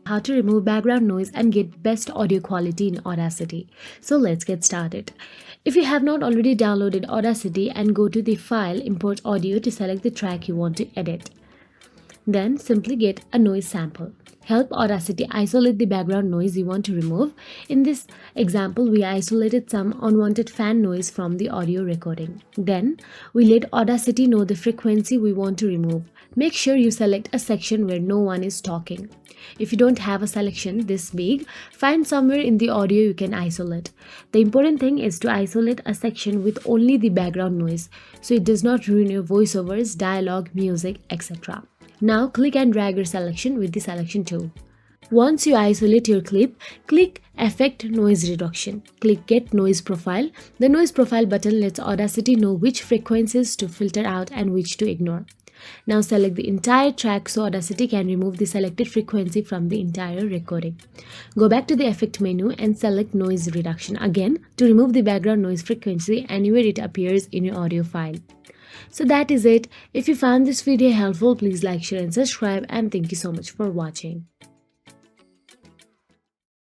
How to remove background noise and get best audio quality in Audacity. So let's get started. If you have not already downloaded Audacity, and go to the file import audio to select the track you want to edit. Then simply get a noise sample. Help Audacity isolate the background noise you want to remove. In this example, we isolated some unwanted fan noise from the audio recording. Then we let Audacity know the frequency we want to remove. Make sure you select a section where no one is talking. If you don't have a selection this big, find somewhere in the audio you can isolate. The important thing is to isolate a section with only the background noise, so it does not ruin your voiceovers, dialogue, music, etc. Now click and drag your selection with the selection tool. Once you isolate your clip, click Effect Noise Reduction. Click Get Noise Profile. The Noise Profile button lets Audacity know which frequencies to filter out and which to ignore. Now select the entire track so Audacity can remove the selected frequency from the entire recording. Go back to the Effect menu and select Noise Reduction again to remove the background noise frequency anywhere it appears in your audio file. So that is it. If you found this video helpful, please like, share and subscribe, and thank you so much for watching.